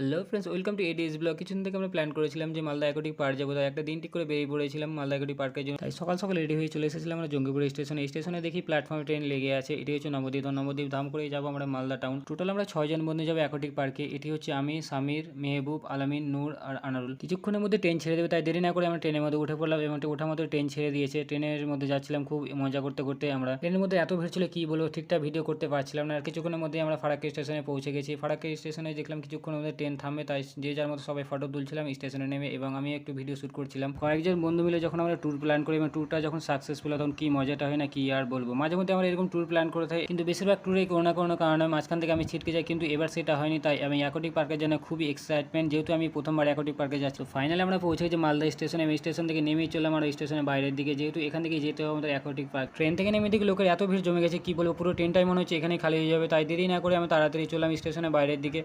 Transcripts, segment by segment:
Hello friends, welcome to ads blog. কিছুদিন থেকে আমরা প্ল্যান করেছিলাম যে মালদা অ্যাকোয়াটিক পার্ক যাবো। তাই একটা দিন ঠিক করে বেরিয়ে পড়েছিলাম মালদা অ্যাকোয়াটিক পার্কের জন্য। তাই সকাল সকাল রেডি হয়ে চলে এসেছিলাম আমরা জঙ্গিপুর স্টেশনে। স্টেশনে দেখি প্ল্যাটফর্মে ট্রেন লেগে আছে। এটি হচ্ছে নবদ্বীপ। নবদ্বীপ ধাম করে যাবো আমরা মালদা টাউন। টোটাল আমরা 6 জন বন্ধু যাবো অ্যাকোয়াটিক পার্কে। এটি হচ্ছে আমি, সামির, মেহবুব, আলামিন, নূর আর আনারুল। কিছুক্ষণের মধ্যে ট্রেন ছেড়ে দেবে, তাই দেরি না করে আমরা ট্রেনের মধ্যে উঠে পড়লাম এবং ওঠার মধ্যে ট্রেন ছেড়ে দিয়েছে। ট্রেনের মধ্যে যাচ্ছিলাম খুব মজা করতে করতে। আমরা ট্রেনের মধ্যে এত ভিড় ছিল কি বলবো, ঠিকঠাক ভিডিও করতে পারছিলাম না। আর কিছুক্ষণের মধ্যে আমরা ফারাক্কা স্টেশনে পৌঁছে গেছি। ফারাক্কা স্টেশনে দেখলাম কিছুক্ষণের মধ্যে ট্রেন থামে, তাই যে যার মতো সবাই ফটো তুলছিলাম স্টেশনে নেমে এবং আমি একটু ভিডিও শ্যুট করছিলাম। কয়েকজন বন্ধু মিলে যখন আমরা ট্যুর প্ল্যান করি এবং ট্যুরটা যখন সাকসেসফুল হয় তখন কি মজাটা হয় না কি আর বলবো। মাঝে মধ্যে আমরা এরকম ট্যুর প্ল্যান করে থাকি, কিন্তু বেশিরভাগ ট্যুরে কোনো না কোনো কারণে মাঝখান থেকে আমি ছিটকে যাই, কিন্তু এবার সেটা হয়নি। তাই আমি অ্যাকোয়াটিক পার্কের জন্য খুবই এক্সাইটমেন্ট, যেহেতু আমি প্রথমবার অ্যাকোয়াটিক পার্কে যাচ্ছি। ফাইনালি আমরা পৌঁছে গেছি মালদা স্টেশনে। আমি স্টেশন থেকে নেমেই চললাম আমরা স্টেশনের বাইরের দিকে, যেহেতু এখান থেকে যেতে হবে আমাদের অ্যাকোয়াটিক পার্ক। ট্রেন থেকে নেমে দিকে লোকের এত ভিড় জমে গেছে কি বলবো, পুরো ট্রেনটাই মনে হচ্ছে এখানে খালি হয়ে যাবে। তাই দেরি না করে আমি তাড়াতাড়ি চললাম স্টেশনের বাইরের দিকে।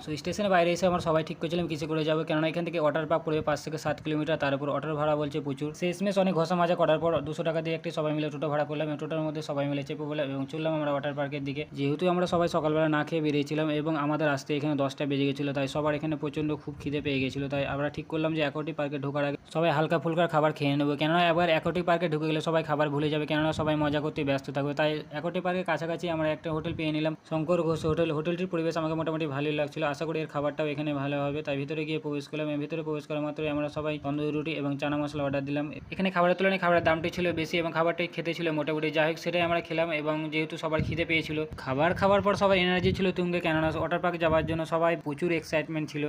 সো স্টেশনের বাইরে এসে আমরা সবাই ঠিক করেছিলাম কিসে করে যাবো, কেননা এখান থেকে ওয়াটার পার্ক পড়বে 5 থেকে 7 কিলোমিটার। তার উপর অটোর ভাড়া বলছে প্রচুর। শেষমেশ অনেক ঘষা মাজা করার পর 200 টাকা দিয়ে একটি সবাই মিলে টোটো ভাড়া করলাম এবং টোটোর মধ্যে সবাই মিলে চেপে বললাম এবং চললাম আমরা ওয়াটার পার্কের দিকে। যেহেতু আমরা সবাই সকালবেলা না খেয়ে বেরিয়েছিলাম এবং আমাদের আসতে এখানে 10টা বেজে গেছিলো, তাই সবার এখানে প্রচণ্ড খুব খিদে পেয়ে গেছিলো। তাই আমরা ঠিক করলাম যে অ্যাকোয়াটিক পার্কে ঢোকার আগে সবাই হালকা ফুলকার খাবার খেয়ে নেবো, কেননা এবার অ্যাকোয়াটিক পার্কে ঢুকে গেলে সবাই খাবার ভুলে যাবে, কেননা সবাই মজা করতে ব্যস্ত থাকবে। তাই অ্যাকোয়াটিক পার্কের কাছাকাছি আমরা একটা হোটেল পেয়ে নিলাম, শঙ্কর ঘোষ হোটেল। হোটেলটির পরিবেশ আমাকে মোটামুটি ভালোই লাগছিল। আশা করি এর খাবারটাও এখানে ভালো হবে। তাই ভিতরে গিয়ে প্রবেশ করলাম এবং ভিতরে প্রবেশ করা মাত্রই আমরা সবাই তন্দুরি রুটি এবং চানা মশলা অর্ডার দিলাম। এখানে খাবারের তুলনায় খাবারের দামটি ছিল বেশি এবং খাবারটি খেতে ছিল মোটামুটি। যাই হোক, সেটাই আমরা খেলাম এবং যেহেতু সবার খিদে পেয়েছিল, খাবার খাওয়ার পর সবার এনার্জি ছিল তুঙ্গে, কেননা ওয়াটার পার্ক যাওয়ার জন্য সবাই প্রচুর এক্সাইটমেন্ট ছিল।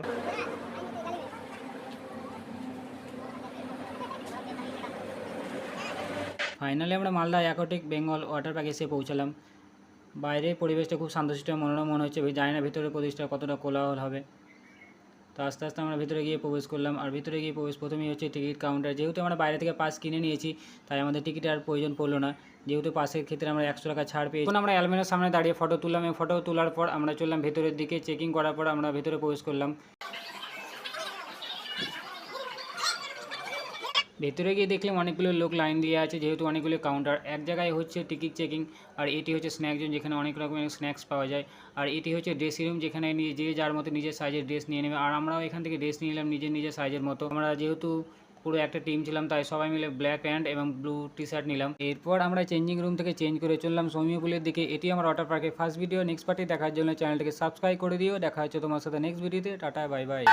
ফাইনালি আমরা মালদা অ্যাকোয়াটিক বেঙ্গল ওয়াটার পার্কে এসে পৌঁছালাম। বাইরের পরিবেশটা খুব শান্তশিষ্ট মনোরম মনে হচ্ছে, জানি না ভিতরের পরিবেশটা কতটা কোলাহল হবে। তো আস্তে আস্তে আমরা ভিতরে গিয়ে প্রবেশ করলাম। আর ভিতরে গিয়ে প্রথমেই হচ্ছে টিকিট কাউন্টার। যেহেতু আমরা বাইরে থেকে পাস কিনে নিয়েছি, তাই আমাদের টিকিটের আর প্রয়োজন পড়লো না, যেহেতু পাসের ক্ষেত্রে আমরা 100 টাকা ছাড় পেয়েছি। এখন আমরা অ্যালমেনের সামনে দাঁড়িয়ে ফটো তুললাম এবং ফটো তোলার পর আমরা চললাম ভেতরের দিকে। চেকিং করার পর আমরা ভেতরে প্রবেশ করলাম। ভেতরে গিয়ে দেখলাম অনেকগুলো লোক লাইন দিয়ে আছে, যেহেতু অনেকগুলো কাউন্টার। এক জায়গায় হচ্ছে টিকিট চেকিং, আর এটি হচ্ছে স্ন্যাক্স জোন, যেখানে অনেক রকমের স্ন্যাক্স পাওয়া যায়। আর এটি হচ্ছে ড্রেসিং রুম, যেখানে যে যার মতো নিজের সাইজের ড্রেস নিয়ে নেবে। আর আমরাও এখান থেকে ড্রেস নিয়ে নিলাম নিজের সাইজের মতো। আমরা যেহেতু পুরো একটা টিম ছিলাম, তাই সবাই মিলে ব্ল্যাক প্যান্ট এবং ব্লু টি শার্ট নিলাম। এরপর আমরা চেঞ্জিং রুম থেকে চেঞ্জ করে চললাম সুইমিং পুলের দিকে। এটি আমার ওয়াটার পার্কের ফার্স্ট ভিডিও। নেক্সট পার্টি দেখার জন্য চ্যানেলটিকে সাবস্ক্রাইব করে দিও। দেখা হচ্ছে তোমার সাথে নেক্সট ভিডিওতে। Tata, bye bye.